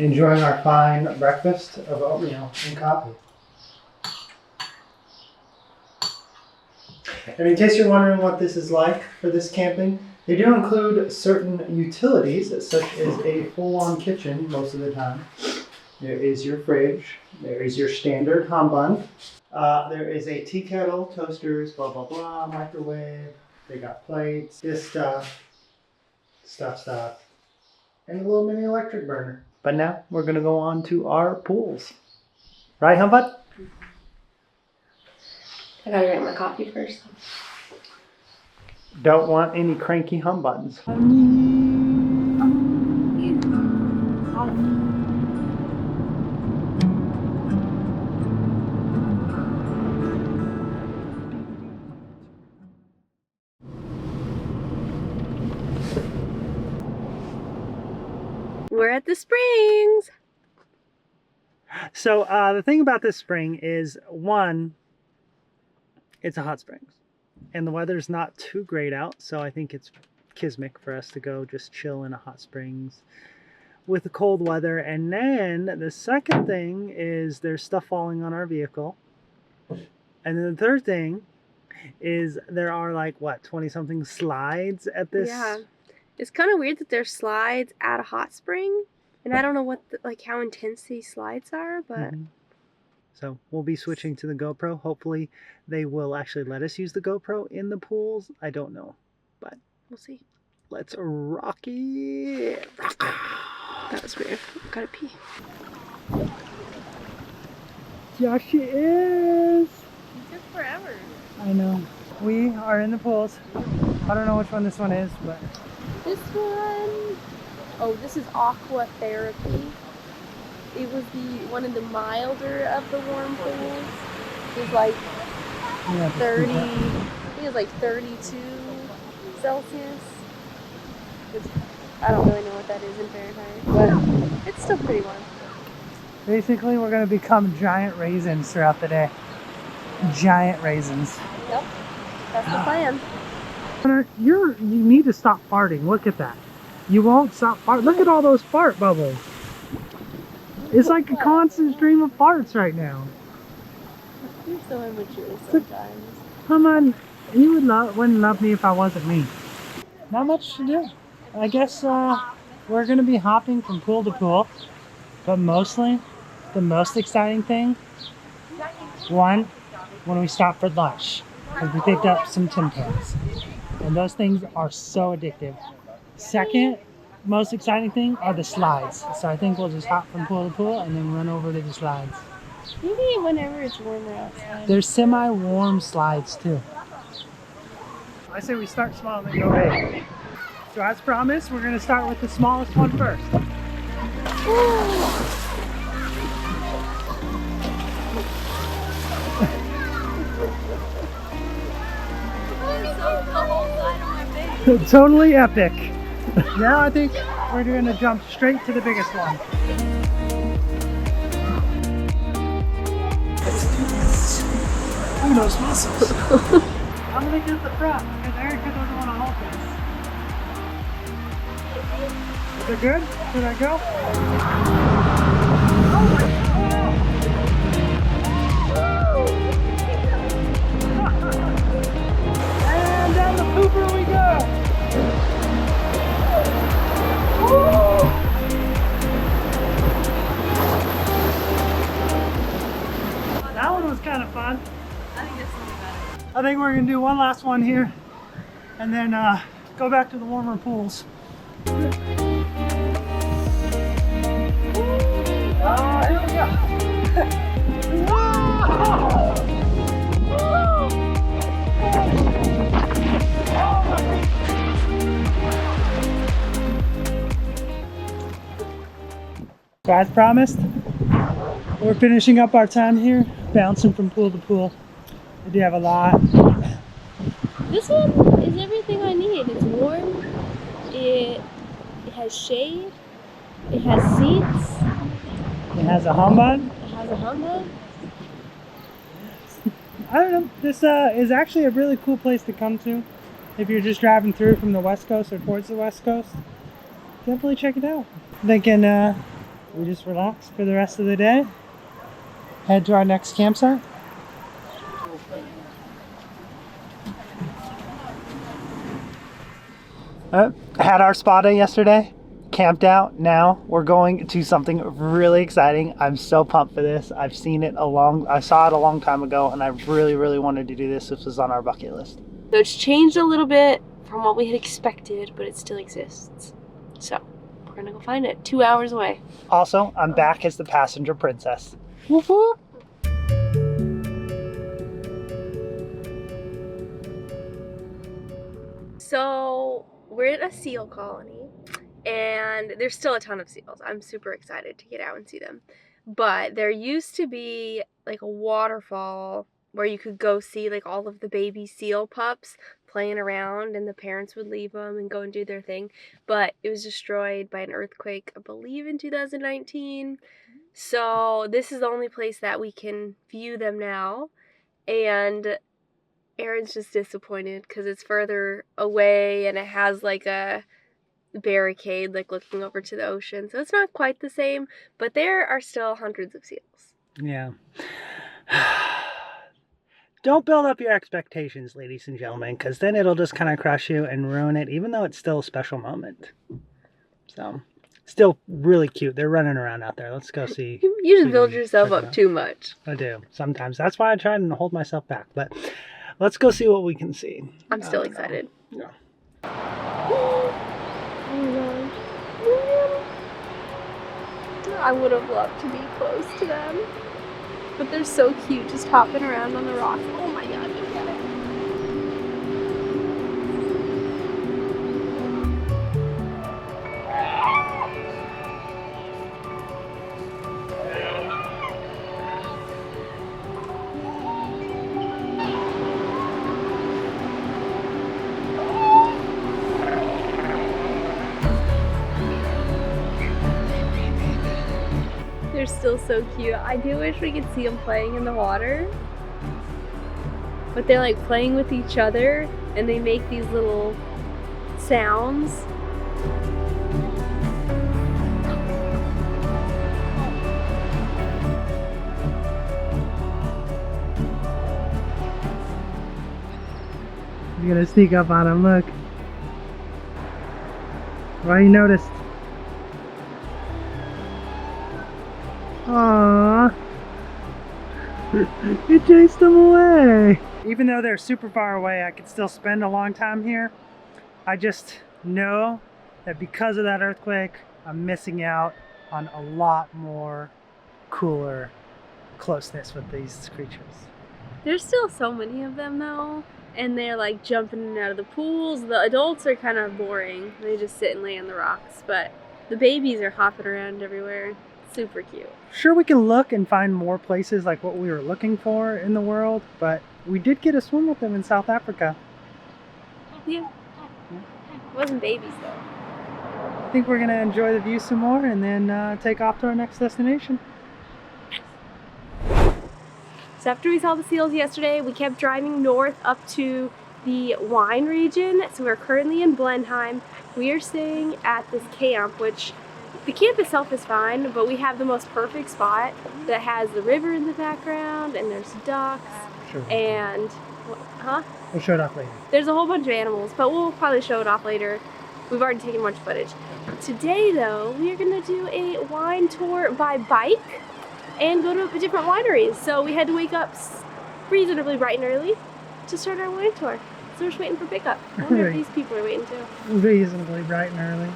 enjoying our fine breakfast of oatmeal and coffee. And in case you're wondering what this is like for this camping, they do include certain utilities, such as a full-on kitchen most of the time. There is your fridge. There is your standard humban. There is a tea kettle, toasters, blah, blah, blah, microwave. They got plates, this stuff, and a little mini electric burner. But now we're going to go on to our pools. Right, Humbud? I gotta drink my coffee first. Don't want any cranky humbuns. We're at the springs. So the thing about this spring is, one, it's a hot springs. And the weather's not too great out, so I think it's kismic for us to go just chill in a hot springs with the cold weather. And then the second thing is there's stuff falling on our vehicle. And then the third thing is there are like, what, 20-something slides at this? Yeah. It's kind of weird that there's slides at a hot spring. And I don't know what, how intense these slides are, but... Mm-hmm. So we'll be switching to the GoPro. Hopefully they will actually let us use the GoPro in the pools. I don't know, but we'll see. Let's rock it. That was weird. Gotta pee. Josh is. It took forever. I know. We are in the pools. I don't know which one this one is, but. This one. Oh, this is aqua therapy. It was one of the milder of the warm pools. It was like 30, I think it was like 32 Celsius. Which I don't really know what that is in Fahrenheit, but it's still pretty warm. Basically, we're going to become giant raisins throughout the day. Giant raisins. Yep, that's the plan. You need to stop farting. Look at that. You won't stop farting. Look at all those fart bubbles. It's like a constant stream of farts right now. You're so immature sometimes. Come on, you wouldn't love me if I wasn't me. Not much to do. I guess we're going to be hopping from pool to pool. But mostly, the most exciting thing, one, when we stop for lunch. Because we picked up some Tim Tams. And those things are so addictive. Second, most exciting thing are the slides. So I think we'll just hop from pool to pool and then run over to the slides. Maybe whenever it's warmer outside. There's semi-warm slides too. I say we start small and then go big. So as promised, we're going to start with the smallest one first. Totally epic. Now I think we're going to jump straight to the biggest one. Look at those muscles. I'm going to get the front because Erica doesn't want to hold this. Is it good? Should I go? Oh my God! And down the pooper we go! That one was kind of fun. I think this will be better. I think we're going to do one last one here and then go back to the warmer pools. Here we go. So as promised, we're finishing up our time here, bouncing from pool to pool. We do have a lot. This one is everything I need. It's warm. It has shade. It has seats. It has a humbug. It has a humbug. I don't know. This is actually a really cool place to come to if you're just driving through from the West Coast or towards the West Coast. Definitely check it out. Thinking we just relax for the rest of the day. Head to our next campsite. Had our spa day yesterday. Camped out. Now we're going to something really exciting. I'm so pumped for this. I saw it a long time ago, and I really wanted to do this. This was on our bucket list. So it's changed a little bit from what we had expected, but it still exists. So we're gonna go find it. 2 hours away. Also, I'm back as the passenger princess. Whoop whoop. So we're at a seal colony, and there's still a ton of seals. I'm super excited to get out and see them. But there used to be like a waterfall where you could go see like all of the baby seal pups playing around, and the parents would leave them and go and do their thing. But it was destroyed by an earthquake, I believe in 2019. So this is the only place that we can view them now. And Aaron's just disappointed because it's further away and it has like a barricade like looking over to the ocean. So it's not quite the same, but there are still hundreds of seals. Yeah. Don't build up your expectations, ladies and gentlemen, because then it'll just kind of crush you and ruin it, even though it's still a special moment. So, still really cute. They're running around out there. Let's go see. You just build yourself up too much. I do. Sometimes. That's why I try and hold myself back. But let's go see what we can see. I'm still excited. Yeah. I would have loved to be close to them. But they're so cute, just hopping around on the rocks. Oh my god, look at it. They're still so cute. I do wish we could see them playing in the water. But they're like playing with each other and they make these little sounds. You're gonna sneak up on him, look. Well, you noticed. Aww. You chased them away. Even though they're super far away, I could still spend a long time here. I just know that because of that earthquake, I'm missing out on a lot more cooler closeness with these creatures. There's still so many of them though, and they're like jumping in and out of the pools. The adults are kind of boring. They just sit and lay on the rocks, but the babies are hopping around everywhere. Super cute. Sure, we can look and find more places like what we were looking for in the world, but we did get a swim with them in South Africa. Yeah. It wasn't babies though. I think we're gonna enjoy the view some more and then take off to our next destination. So after we saw the seals yesterday, we kept driving north up to the wine region. So we're currently in Blenheim. We are staying at this camp, which the camp itself is fine, but we have the most perfect spot that has the river in the background and there's ducks. Sure. And, huh? We'll show it off later. There's a whole bunch of animals, but we'll probably show it off later. We've already taken a bunch of footage. Today though, we are gonna do a wine tour by bike and go to different wineries. So we had to wake up reasonably bright and early to start our wine tour. So we're just waiting for pickup. I wonder if these people are waiting too. Reasonably bright and early.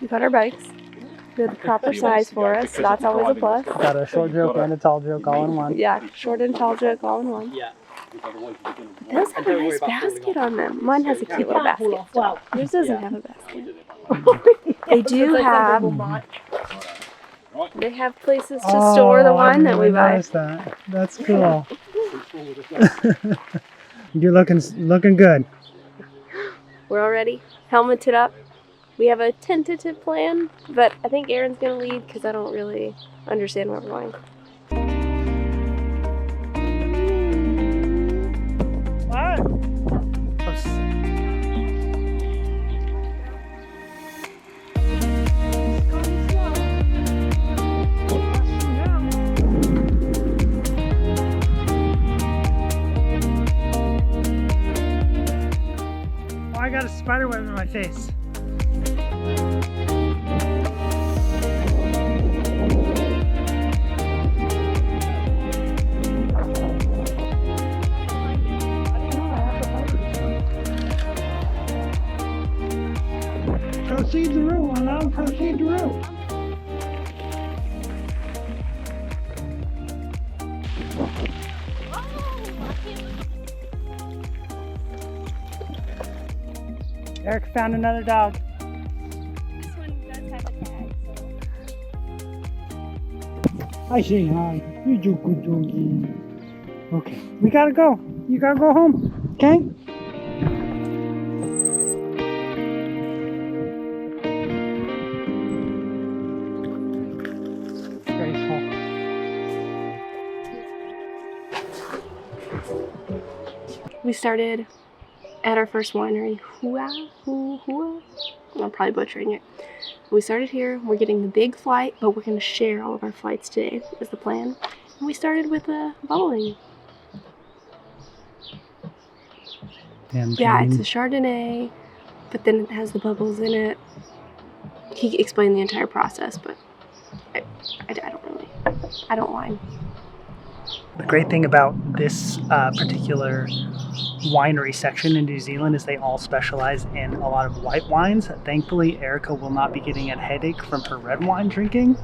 We got our bikes. They're the proper size for us, so that's always a plus. Got a short joke and a tall joke all in one. Yeah, short and tall joke all in one. Yeah. Those have a nice basket on them. Mine has a cute little basket. Yours doesn't have a basket. They do have. They have places to store the wine that we buy. That. That's cool. You're looking good. We're all ready. Helmeted up. We have a tentative plan, but I think Aaron's gonna lead because I don't really understand where we're going. I got a spider web in my face. Proceed the route, allow proceed the route. Eric found another dog. This one does have a tag, so. I say hi. You're a good doggy. Okay, we gotta go. You gotta go home. Okay? Very cool. We started at our first winery, Hua. I'm probably butchering it. We started here. We're getting the big flight, but we're going to share all of our flights today, is the plan. And we started with a bubbling. Yeah, it's a Chardonnay, but then it has the bubbles in it. He explained the entire process, but I don't wine. The great thing about this particular winery section in New Zealand is they all specialize in a lot of white wines. Thankfully, Erica will not be getting a headache from her red wine drinking.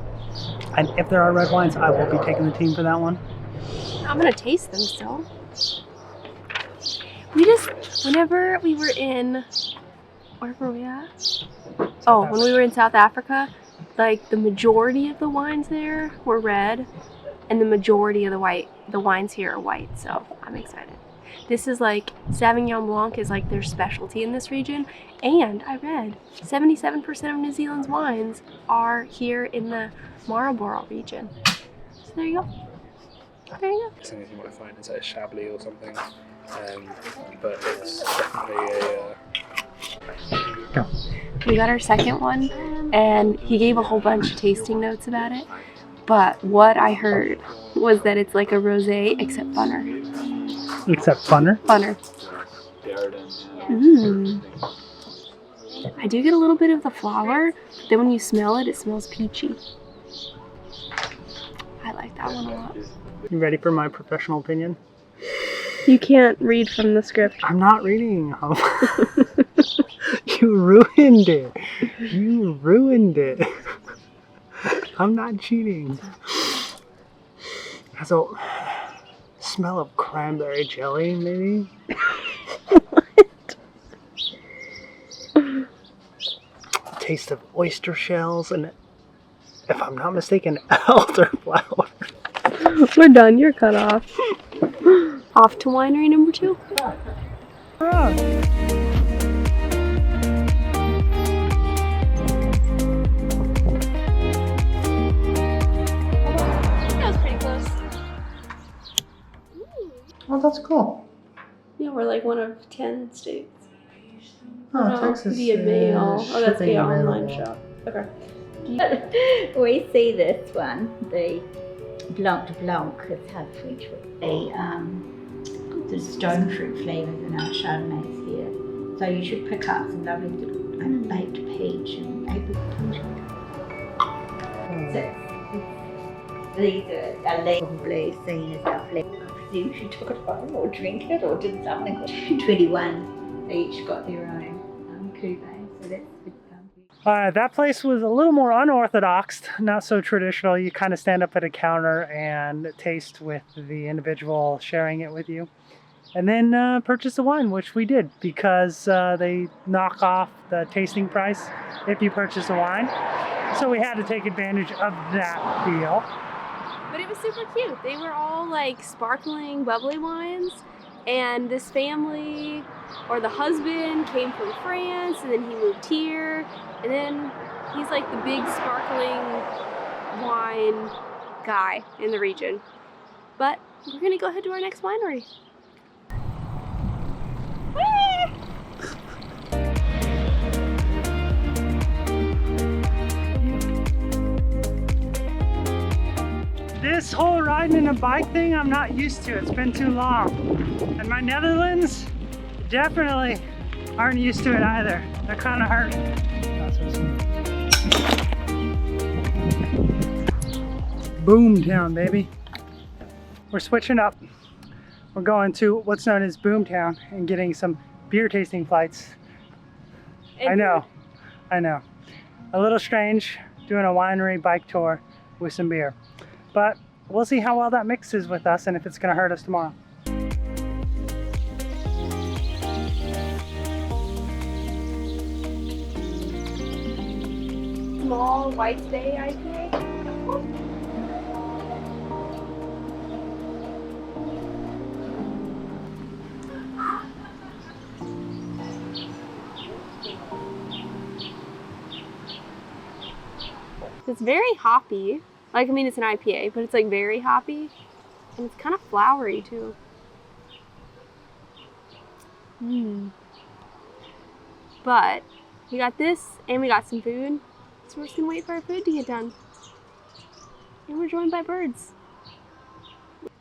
And if there are red wines, I will be taking the team for that one. I'm gonna taste them still. Whenever we were in, where were we at? When we were in South Africa, like the majority of the wines there were red, and the majority of the wines here are white. So I'm excited. This is like Sauvignon Blanc is like their specialty in this region, and I read 77% of New Zealand's wines are here in the Marlborough region. So there you go. There you go. It's anything you might find is a Chablis or something, but it's definitely a. We got our second one, and he gave a whole bunch of tasting notes about it. But what I heard was that it's like a rosé, except funner. Except funner? Funner. I do get a little bit of the flower, but then when you smell it, it smells peachy. I like that one a lot. You ready for my professional opinion? You can't read from the script. I'm not reading. You ruined it. You ruined it. I'm not cheating. Has a smell of cranberry jelly, maybe? What? Taste of oyster shells and, if I'm not mistaken, elderflower. We're done. You're cut off. Off to winery number 2. Oh, that's cool. Yeah, we're like one of 10 states. Oh, Texas. Via mail. Oh, that's via online available. shop. Okay. We see this one, the Blanc de Blanc, has had which the stone fruit flavours in our Chardonnays here. So you should pick up some lovely little baked peach and apricot punch. So these are probably seen as our flavour. You should took it home or drink it or did something. 21, they each got their own cuvee, so that's good. That place was a little more unorthodox, not so traditional. You kind of stand up at a counter and taste with the individual sharing it with you. And then purchase a wine, which we did because they knock off the tasting price if you purchase a wine. So we had to take advantage of that deal. But it was super cute. They were all like sparkling, bubbly wines, And this family, or the husband, came from France, and then he moved here, and then he's like the big sparkling wine guy in the region. But we're gonna go ahead to our next winery. This whole riding in a bike thing, I'm not used to. It's been too long. And my Netherlands definitely aren't used to it either. They're kind of hurt. Boomtown, baby. We're switching up. We're going to what's known as Boomtown and getting some beer tasting flights. I know. A little strange doing a winery bike tour with some beer. But we'll see how well that mixes with us and if it's going to hurt us tomorrow. Small White Bay IPA. It's very hoppy. Like, I mean, it's an IPA, but it's like very hoppy. And it's kind of flowery too. But we got this and we got some food. So we're just gonna wait for our food to get done. And we're joined by birds.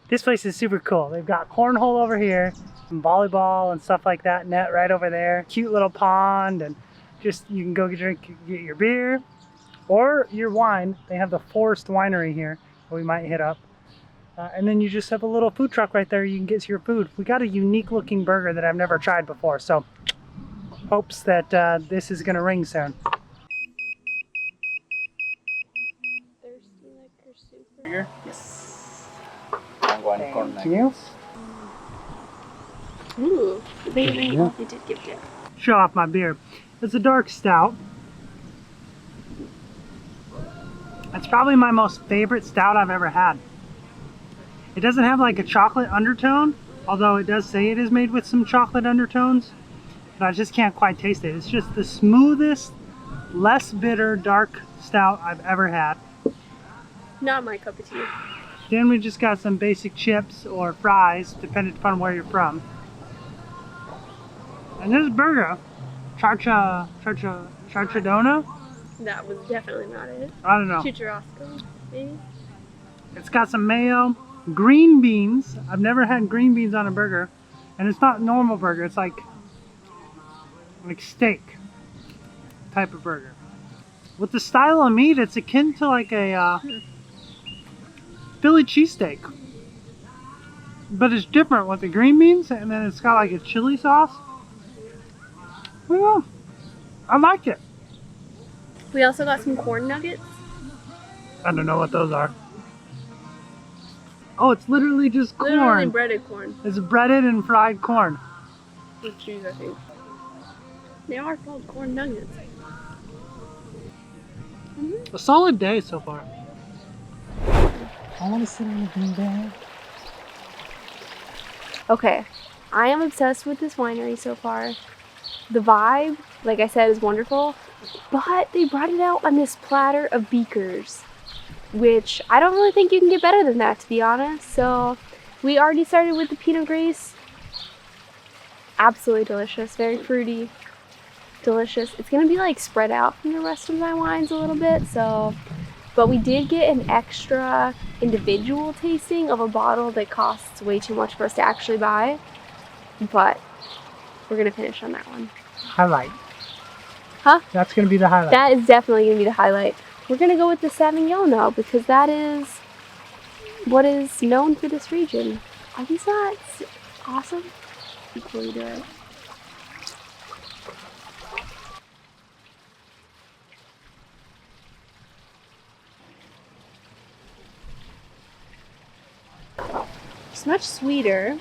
This place is super cool. They've got cornhole over here, some volleyball and stuff like that, net right over there. Cute little pond, and just you can go get your beer or your wine. They have the Forest Winery here that we might hit up. And then you just have a little food truck right there. You can get your food. We got a unique looking burger that I've never tried before. So hopes that this is gonna ring soon. Thirsty liquor super. Yes. I'm going corn Thank you. Ooh, they did give it. Show off my beer. It's a dark stout. It's probably my most favorite stout I've ever had. It doesn't have like a chocolate undertone, although it does say it is made with some chocolate undertones, but I just can't quite taste it. It's just the smoothest, less bitter, dark stout I've ever had. Not my cup of tea. Then we just got some basic chips or fries, depending upon where you're from. And this burger, Charchadona? That was definitely not it. I don't know. Churrasco, maybe? It's got some mayo, green beans. I've never had green beans on a burger. And it's not normal burger, it's like steak type of burger. With the style of meat, it's akin to like a Philly cheesesteak. But it's different with the green beans, and then it's got like a chili sauce. Well, I like it. We also got some corn nuggets. I don't know what those are. Oh, it's literally just corn. Literally breaded corn. It's breaded and fried corn. With cheese, I think. They are called corn nuggets. A solid day so far. I want to sit on the beanbag. Okay, I am obsessed with this winery so far. The vibe, like I said, is wonderful, but they brought it out on this platter of beakers, which I don't really think you can get better than that, to be honest. So we already started with the Pinot Gris. Absolutely delicious, very fruity, delicious. It's gonna be like spread out from the rest of my wines a little bit, so. But we did get an extra individual tasting of a bottle that costs way too much for us to actually buy. But we're gonna finish on that one. Highlight. Huh? That's gonna be the highlight. That is definitely gonna be the highlight. We're gonna go with the Sauvignon though, because that is what is known for this region. Are these not awesome? Before you do it. It's much sweeter.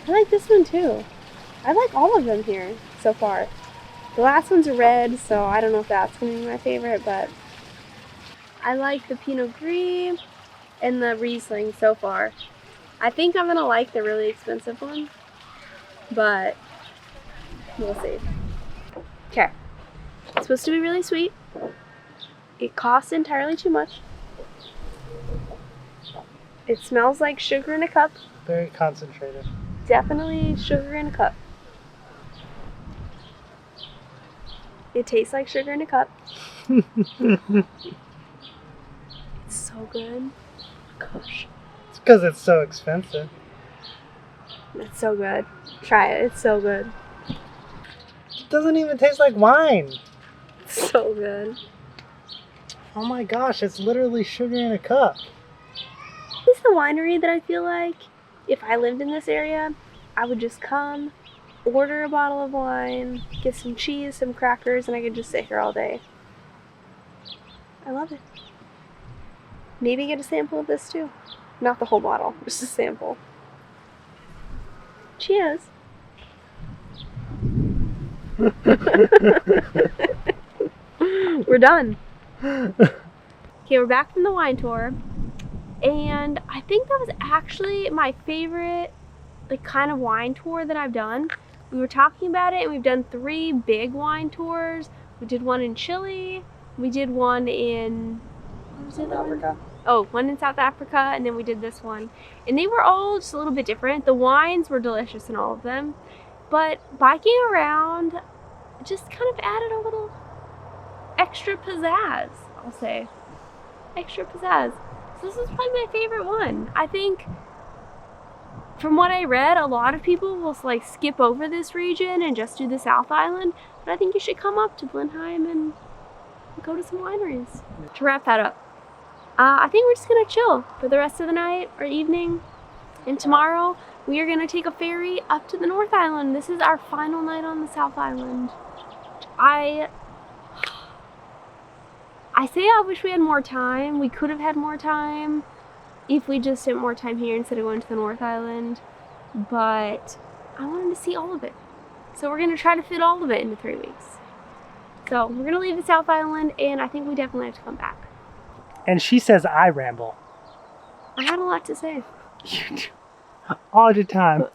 I like this one too. I like all of them here so far. The last one's a red, so I don't know if that's going to be my favorite, but I like the Pinot Gris and the Riesling so far. I think I'm gonna like the really expensive one, but we'll see. Okay. It's supposed to be really sweet. It costs entirely too much. It smells like sugar in a cup. Very concentrated. Definitely sugar in a cup. It tastes like sugar in a cup. It's so good. Gosh. It's because it's so expensive. It's so good. Try it. It's so good. It doesn't even taste like wine. It's so good. Oh my gosh, it's literally sugar in a cup. This is the winery that I feel like if I lived in this area, I would just come, order a bottle of wine, get some cheese, some crackers, and I could just sit here all day. I love it. Maybe get a sample of this too. Not the whole bottle, just a sample. Cheers. We're done. Okay, we're back from the wine tour. And I think that was actually my favorite like kind of wine tour that I've done. We were talking about it and we've done 3 big wine tours. We did one in Chile, we did one in South Africa. Oh, one in South Africa, and then we did this one. And they were all just a little bit different. The wines were delicious in all of them. But biking around just kind of added a little extra pizzazz, I'll say. Extra pizzazz. So this is probably my favorite one. I think from what I read, a lot of people will like skip over this region and just do the South Island. But I think you should come up to Blenheim and go to some wineries. To wrap that up, I think we're just gonna chill for the rest of the night or evening. And tomorrow we are gonna take a ferry up to the North Island. This is our final night on the South Island. I say I wish we had more time. We could have had more time if we just spent more time here instead of going to the North Island. But I wanted to see all of it. So we're gonna try to fit all of it into 3 weeks. So we're gonna leave the South Island and I think we definitely have to come back. And she says I ramble. I had a lot to say. All the time.